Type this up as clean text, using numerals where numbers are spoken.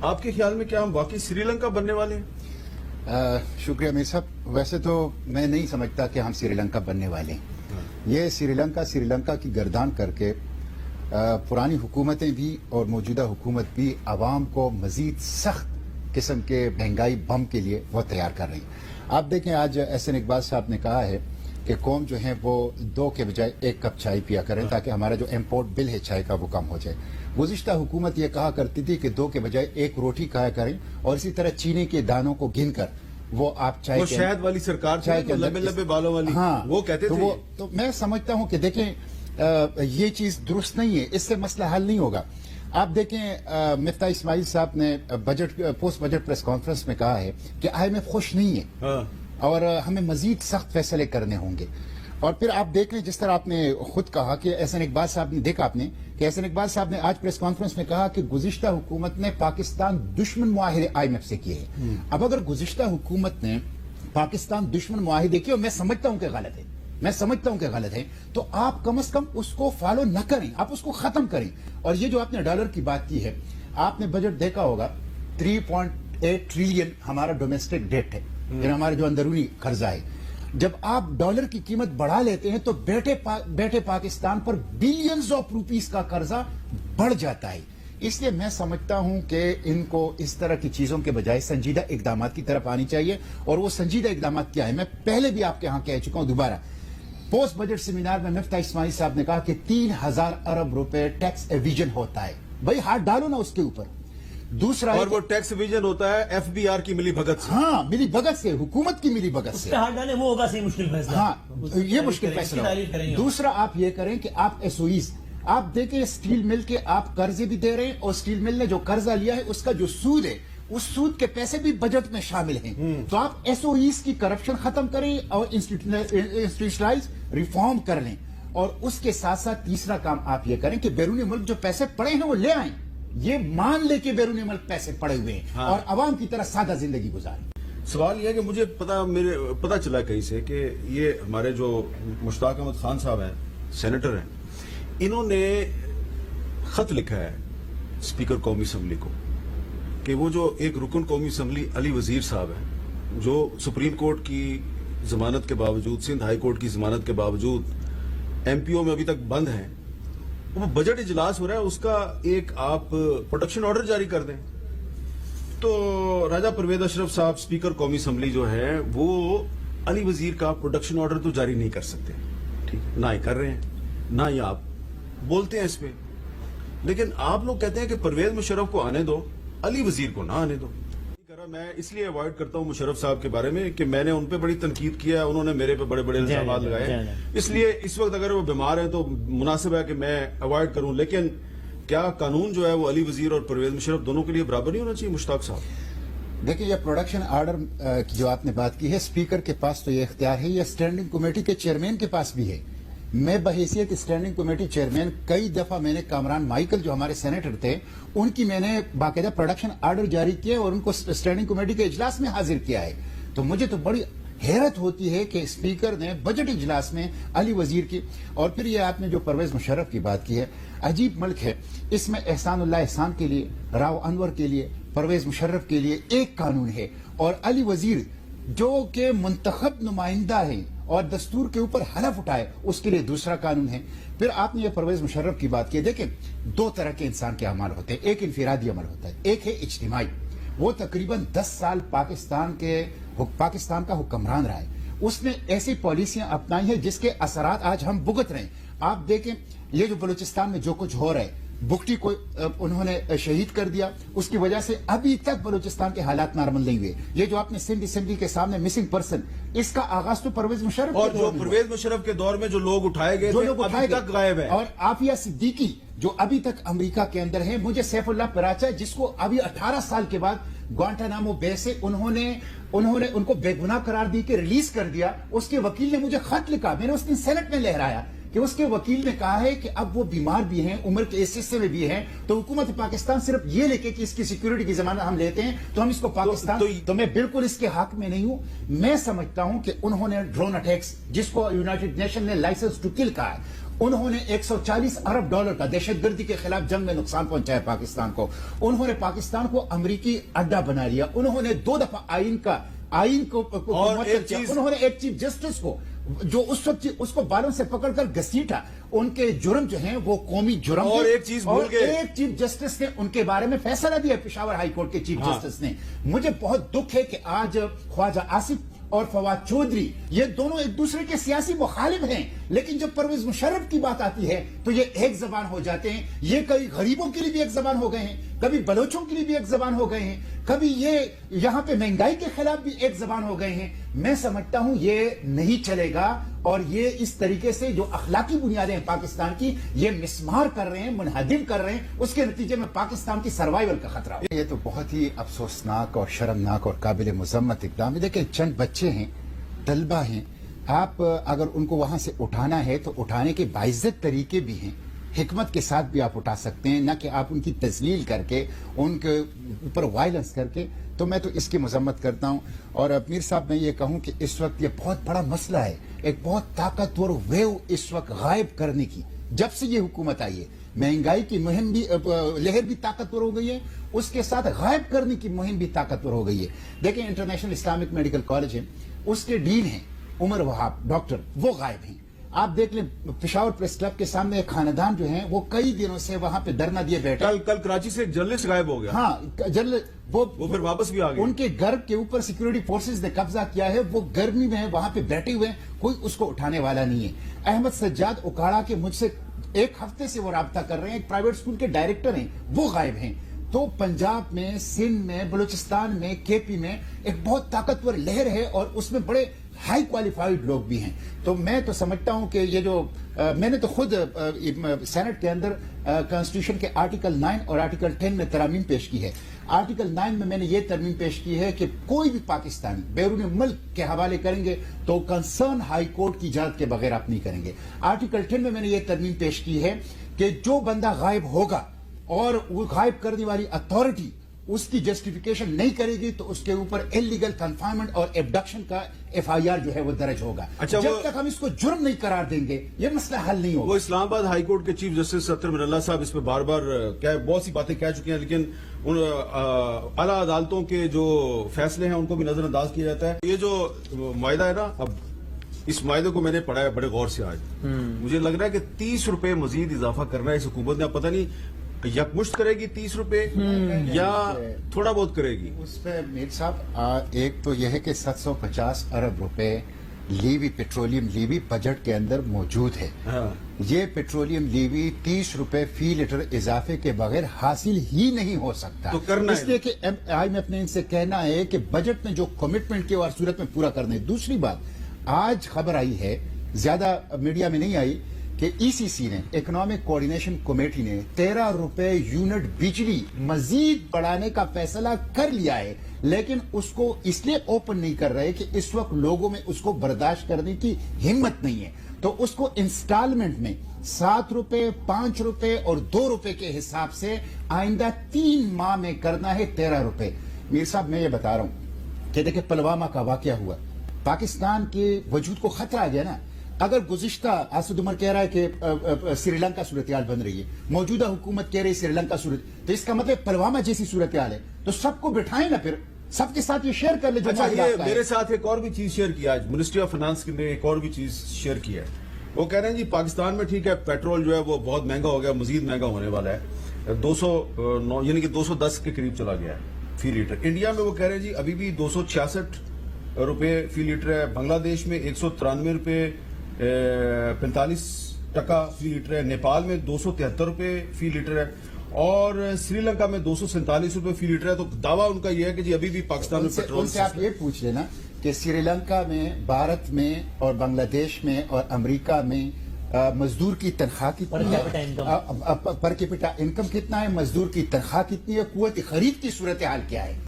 آپ کے خیال میں کیا ہم واقعی سری لنکا بننے والے ہیں؟ شکریہ میر صاحب. ویسے تو میں نہیں سمجھتا کہ ہم سری لنکا بننے والے ہیں. یہ سری لنکا کی گردان کر کے پرانی حکومتیں بھی اور موجودہ حکومت بھی عوام کو مزید سخت قسم کے مہنگائی بم کے لیے وہ تیار کر رہی ہیں. آپ دیکھیں آج احسن اقبال صاحب نے کہا ہے کہ قوم جو ہے وہ 2 کے بجائے 1 کپ چائے پیا کریں تاکہ ہمارا جو امپورٹ بل ہے چائے کا وہ کم ہو جائے. گزشتہ حکومت یہ کہا کرتی تھی کہ 2 کے بجائے 1 روٹی کھایا کریں اور اسی طرح چینے کے دانوں کو گن کر وہ آپ چائے وہ شہد والی سرکار لمبے لمبے بالوں والی. ہاں وہ کہتے تھے. تو میں سمجھتا ہوں کہ دیکھیں یہ چیز درست نہیں ہے. اس سے مسئلہ حل نہیں ہوگا. آپ دیکھیں مفتاح اسماعیل صاحب نے پوسٹ بجٹ پریس کانفرنس میں کہا ہے کہ IMF خوش نہیں ہے اور ہمیں مزید سخت فیصلے کرنے ہوں گے. اور پھر آپ دیکھ لیں جس طرح آپ نے خود کہا کہ احسن اقبال صاحب نے دیکھا آپ نے کہ احسن اقبال صاحب نے آج پریس کانفرنس میں کہا کہ گزشتہ حکومت نے پاکستان دشمن معاہدے IMF سے کیے ہیں. اب اگر گزشتہ حکومت نے پاکستان دشمن معاہدے کیے اور میں سمجھتا ہوں کہ غلط ہے تو آپ کم از کم اس کو فالو نہ کریں, آپ اس کو ختم کریں. اور یہ جو آپ نے ڈالر کی بات کی ہے, آپ نے بجٹ دیکھا ہوگا 3.8 ٹریلین ہمارا ڈومیسٹک ڈیٹ ہے, یعنی ہمارا جو اندرونی قرضہ ہے. جب آپ ڈالر کی قیمت بڑھا لیتے ہیں تو بیٹھے پاکستان پر بلینز آف روپیز کا قرضہ بڑھ جاتا ہے. اس لیے میں سمجھتا ہوں کہ ان کو اس طرح کی چیزوں کے بجائے سنجیدہ اقدامات کی طرف آنی چاہیے. اور وہ سنجیدہ اقدامات کیا ہے میں پہلے بھی آپ کے ہاں کہہ چکا ہوں. دوبارہ پوسٹ بجٹ سیمینار میں مفتاح اسماعیل صاحب نے کہا کہ 3000 ارب روپے ٹیکس ایویژن ہوتا ہے. بھائی ہاتھ ڈالو نا اس کے اوپر. دوسرا اور وہ ٹیکس ایویژن ہوتا ہے FBR کی ملی بھگت سے. ہاں ملی بھگت سے, حکومت کی ملی بھگت سے. ہاتھ ڈالے وہ ہوگا صحیح مشکل فیصلہ. ہاں یہ مشکل فیصلہ. دوسرا آپ یہ کریں کہ آپ SOEs آپ دیکھیں اسٹیل مل کے آپ قرضے بھی دے رہے ہیں اور اسٹیل مل نے جو قرضہ لیا ہے اس کا جو سود ہے اس سود کے پیسے بھی بجٹ میں شامل ہیں. تو آپ SOEs کی کرپشن ختم کریں اور انسٹیٹیوشنلائز ریفارم کر لیں. اور اس کے ساتھ ساتھ تیسرا کام آپ یہ کریں کہ بیرون ملک جو پیسے پڑے ہیں وہ لے آئیں. یہ مان لے کہ بیرون ملک پیسے پڑے ہوئے ہیں اور عوام کی طرح سادہ زندگی گزاریں. سوال یہ ہے کہ مجھے پتا چلا کہیں سے کہ یہ ہمارے جو مشتاق احمد خان صاحب ہیں, سینیٹر ہیں, انہوں نے خط لکھا ہے اسپیکر قومی اسمبلی کو کہ وہ جو ایک رکن قومی اسمبلی علی وزیر صاحب ہیں جو سپریم کورٹ کی ضمانت کے باوجود, سندھ ہائی کورٹ کی ضمانت کے باوجود MPO میں ابھی تک بند ہیں, وہ بجٹ اجلاس ہو رہا ہے اس کا ایک آپ پروٹیکشن آرڈر جاری کر دیں. تو راجہ پرویز اشرف صاحب اسپیکر قومی اسمبلی جو ہے وہ علی وزیر کا پروٹیکشن آرڈر تو جاری نہیں کر سکتے. ٹھیک, نہ ہی کر رہے ہیں, نہ ہی آپ بولتے ہیں اس پہ. لیکن آپ لوگ کہتے ہیں کہ پرویز مشرف کو آنے دو, علی وزیر کو نہ آنے دو. میں اس لیے اوائڈ کرتا ہوں مشرف صاحب کے بارے میں کہ میں نے ان پہ بڑی تنقید کیا ہے, انہوں نے میرے پہ بڑے بڑے الزامات لگائے. اس لیے اس وقت اگر وہ بیمار ہیں تو مناسب ہے کہ میں اوائڈ کروں. لیکن کیا قانون جو ہے وہ علی وزیر اور پرویز مشرف دونوں کے لیے برابر نہیں ہونا چاہیے مشتاق صاحب؟ دیکھیں یہ پروڈکشن آرڈر کی جو آپ نے بات کی ہے, اسپیکر کے پاس تو یہ اختیار ہے, یہ اسٹینڈنگ کمیٹی کے چیئرمین کے پاس بھی ہے. میں بحیثیت اسٹینڈنگ کمیٹی چیئرمین کئی دفعہ میں نے کامران مائیکل جو ہمارے سینیٹر تھے ان کی میں نے باقاعدہ پروڈکشن آرڈر جاری کیا اور ان کو اسٹینڈنگ کمیٹی کے اجلاس میں حاضر کیا ہے. تو مجھے تو بڑی حیرت ہوتی ہے کہ اسپیکر نے بجٹ اجلاس میں علی وزیر کی. اور پھر یہ آپ نے جو پرویز مشرف کی بات کی ہے, عجیب ملک ہے, اس میں احسان اللہ احسان کے لیے, راؤ انور کے لیے, پرویز مشرف کے لیے ایک قانون ہے اور علی وزیر جو کہ منتخب نمائندہ ہیں اور دستور کے اوپر حلف اٹھائے اس کے لیے دوسرا قانون ہے. پھر آپ نے یہ پرویز مشرف کی بات کی. دیکھیں 2 طرح کے انسان کے اعمال ہوتے ہیں, ایک انفرادی عمل ہوتا ہے, ایک ہے اجتماعی. وہ تقریباً 10 سال پاکستان کا حکمران رہا ہے. اس نے ایسی پالیسیاں اپنائی ہیں جس کے اثرات آج ہم بھگت رہے ہیں. آپ دیکھیں یہ جو بلوچستان میں جو کچھ ہو رہا ہے, بگٹی کو انہوں نے شہید کر دیا, اس کی وجہ سے ابھی تک بلوچستان کے حالات نارمل نہیں ہوئے. یہ جو آپ نے سندھ اسمبلی کے سامنے مسنگ پرسن, اس کا آغاز تو پرویز مشرف اور جو پرویز مشرف کے دور میں جو لوگ اٹھائے گئے تھے ابھی تک غائب ہیں. اور عافیہ صدیقی جو ابھی تک امریکہ کے اندر ہے. مجھے سیف اللہ پراچا جس کو ابھی 18 سال کے بعد گوانٹانامو بے سے انہوں نے ان کو بے گناہ قرار دی کے ریلیز کر دیا. اس کے وکیل نے مجھے خط لکھا, میں نے اس دن سینٹ میں لہرایا کہ اس کے وکیل نے کہا ہے کہ اب وہ بیمار بھی ہیں, عمر کے اس حصے میں بھی ہیں, تو حکومت پاکستان صرف یہ لے کے کہ اس کی سیکیورٹی کی ضمانت ہم لیتے ہیں تو ہم اس کو پاکستان تو میں بالکل اس کے حق میں نہیں ہوں. میں سمجھتا ہوں کہ انہوں نے ڈرون اٹیکس جس کو یونائٹڈ نیشن نے لائسنس ٹو کل کہا ہے انہوں نے $140 ارب کا دہشت گردی کے خلاف جنگ میں نقصان پہنچایا پاکستان کو. انہوں نے پاکستان کو امریکی اڈا بنا لیا. انہوں نے 2 دفعہ آئین کو ایک چیز انہوں نے ایک چیف جسٹس کو جو اس وقت اس کو بالوں سے پکڑ کر گھسیٹا. ان کے جرم جو ہیں وہ قومی جرم اور ہیں. ایک چیز بھول گئے, ایک چیف جسٹس نے ان کے بارے میں فیصلہ دیا, پشاور ہائی کورٹ کے چیف جسٹس نے. مجھے بہت دکھ ہے کہ آج خواجہ آصف اور فواد چودھری یہ دونوں ایک دوسرے کے سیاسی مخالف ہیں, لیکن جب پرویز مشرف کی بات آتی ہے تو یہ ایک زبان ہو جاتے ہیں. یہ کئی غریبوں کے لیے بھی ایک زبان ہو گئے ہیں, کبھی بلوچوں کے لیے بھی ایک زبان ہو گئے ہیں, کبھی یہ یہاں پہ مہنگائی کے خلاف بھی ایک زبان ہو گئے ہیں. میں سمجھتا ہوں یہ نہیں چلے گا, اور یہ اس طریقے سے جو اخلاقی بنیادیں ہیں پاکستان کی یہ مسمار کر رہے ہیں, منہدم کر رہے ہیں. اس کے نتیجے میں پاکستان کی سروائیول کا خطرہ ہو. یہ تو بہت ہی افسوسناک اور شرمناک اور قابل مذمت اقدام ہے. دیکھیں چند بچے ہیں, طلبہ ہیں, آپ اگر ان کو وہاں سے اٹھانا ہے تو اٹھانے کے باعزت طریقے بھی ہیں, حکمت کے ساتھ بھی آپ اٹھا سکتے ہیں, نہ کہ آپ ان کی تذلیل کر کے ان کے اوپر وائلنس کر کے. تو میں تو اس کی مذمت کرتا ہوں. اور میر صاحب میں یہ کہوں کہ اس وقت یہ بہت بڑا مسئلہ ہے, ایک بہت طاقتور ویو اس وقت غائب کرنے کی. جب سے یہ حکومت آئی ہے مہنگائی کی مہم بھی لہر بھی طاقتور ہو گئی ہے, اس کے ساتھ غائب کرنے کی مہم بھی طاقتور ہو گئی ہے. دیکھیں انٹرنیشنل اسلامک میڈیکل کالج ہے, اس کے ڈین ہیں عمر وہاب ڈاکٹر, وہ غائب ہیں. آپ دیکھ لیں پشاور پریس کلب کے سامنے ایک خاندان جو ہیں وہ کئی دنوں سے وہاں پہ دھرنا دیے بیٹھے. کل کراچی سے ایک جرنلسٹ غائب ہو گیا. ہاں جنرل وہ پھر واپس بھی آ گئے. ان کے گھر کے اوپر سیکورٹی فورسز نے قبضہ کیا ہے, وہ گرمی میں وہاں پہ بیٹھے ہوئے ہیں, کوئی اس کو اٹھانے والا نہیں ہے. احمد سجاد اکاڑا کے مجھ سے ایک ہفتے سے وہ رابطہ کر رہے ہیں, ایک پرائیویٹ اسکول کے ڈائریکٹر ہیں, وہ غائب ہیں. تو پنجاب میں, سندھ میں, بلوچستان میں, کے پی میں ایک بہت طاقتور لہر ہے, اور اس میں بڑے ہائی کوالیفائڈ لوگ بھی ہیں. تو میں تو سمجھتا ہوں کہ یہ جو میں نے تو خود سینٹ کے اندر کانسٹیٹیوشن کے آرٹیکل 9 اور آرٹیکل 10 میں ترامیم پیش کی ہے. آرٹیکل 9 میں نے یہ ترمیم پیش کی ہے کہ کوئی بھی پاکستانی بیرون ملک کے حوالے کریں گے تو کنسرن ہائی کورٹ کی اجازت کے بغیر آپ نہیں کریں گے. آرٹیکل 10 میں نے یہ ترمیم پیش کی ہے کہ جو بندہ غائب ہوگا اور وہ غائب کرنے والی اتھارٹی اس کی جسٹیفیکیشن نہیں کرے گی تو اس کے اوپر انلیگل کنفائنمنٹ اور ایبڈکشن کا FIR جو ہے وہ درج ہوگا. جب تک ہم اس کو جرم نہیں قرار دیں گے یہ مسئلہ حل نہیں ہوگا. وہ اسلام آباد ہائی کورٹ کے چیف جسٹس ستر من اللہ صاحب اس پہ بار بار بہت سی باتیں کہہ چکے ہیں, لیکن ان اعلیٰ عدالتوں کے جو فیصلے ہیں ان کو بھی نظر انداز کیا جاتا ہے. یہ جو معاہدہ ہے نا, اب اس معاہدے کو میں نے پڑھا ہے بڑے غور سے آج. مجھے لگ رہا ہے کہ 30 روپے مزید اضافہ کرنا ہے اس حکومت نے. اب پتہ نہیں یکمشت کرے گی 30 روپے یا تھوڑا بہت کرے گی. اس پہ میر صاحب ایک تو یہ ہے کہ 750 ارب روپے لیوی, پیٹرولیم لیوی بجٹ کے اندر موجود ہے. یہ پیٹرولیم لیوی 30 روپے فی لیٹر اضافے کے بغیر حاصل ہی نہیں ہو سکتا. تو کرنا اس لیے کہ IMF نے ان سے کہنا ہے کہ بجٹ میں جو کمٹمنٹ کی اور صورت میں پورا کرنا ہے. دوسری بات, آج خبر آئی ہے, زیادہ میڈیا میں نہیں آئی, کہ ECC نے, اکنامک کوارڈینیشن کمیٹی نے 13 روپے یونٹ بجلی مزید بڑھانے کا فیصلہ کر لیا ہے, لیکن اس کو اس لیے اوپن نہیں کر رہے کہ اس وقت لوگوں میں اس کو برداشت کرنے کی ہمت نہیں ہے. تو اس کو انسٹالمنٹ میں 7 روپے, 5 روپے اور 2 روپے کے حساب سے آئندہ 3 ماہ میں کرنا ہے 13 روپے. میر صاحب میں یہ بتا رہا ہوں کہ دیکھیں پلوامہ کا واقعہ ہوا, پاکستان کے وجود کو خطرہ آ گیا نا. اگر گزشتہ اسد عمر کہہ رہا ہے کہ سری لنکا صورتحال بن رہی ہے, موجودہ حکومت کہہ رہی ہے سری لنکا صورت, تو اس کا مطلب پلوامہ جیسی صورتحال ہے, تو سب کو بٹھائیں نا, پھر سب کے ساتھ یہ شیئر کر لیں. اچھا, یہ میرے ساتھ ایک اور بھی چیز شیئر کیا آج منسٹری آف فائنانس نے, ایک اور بھی چیز شیئر کی ہے. وہ کہہ رہے ہیں جی پاکستان میں ٹھیک ہے پیٹرول جو ہے وہ بہت مہنگا ہو گیا, مزید مہنگا ہونے والا ہے, 209 یعنی کہ 210 کے قریب چلا گیا ہے فی لیٹر. انڈیا میں وہ کہہ رہے ہیں جی ابھی بھی 266 روپے فی لیٹر ہے, بنگلہ دیش میں 193 روپے 45% فی لیٹر ہے, نیپال میں 273 روپے فی لیٹر ہے, اور سری لنکا میں 247 روپے فی لیٹر ہے. تو دعویٰ ان کا یہ ہے کہ جی ابھی بھی پاکستان میں پیٹرول سے آپ یہ پوچھ لینا کہ سری لنکا میں, بھارت میں اور بنگلہ دیش میں اور امریکہ میں مزدور کی تنخواہ کتنی ہے, پر کیپٹا انکم کتنا ہے, مزدور کی تنخواہ کتنی ہے, قوت خرید کی صورتحال کیا ہے.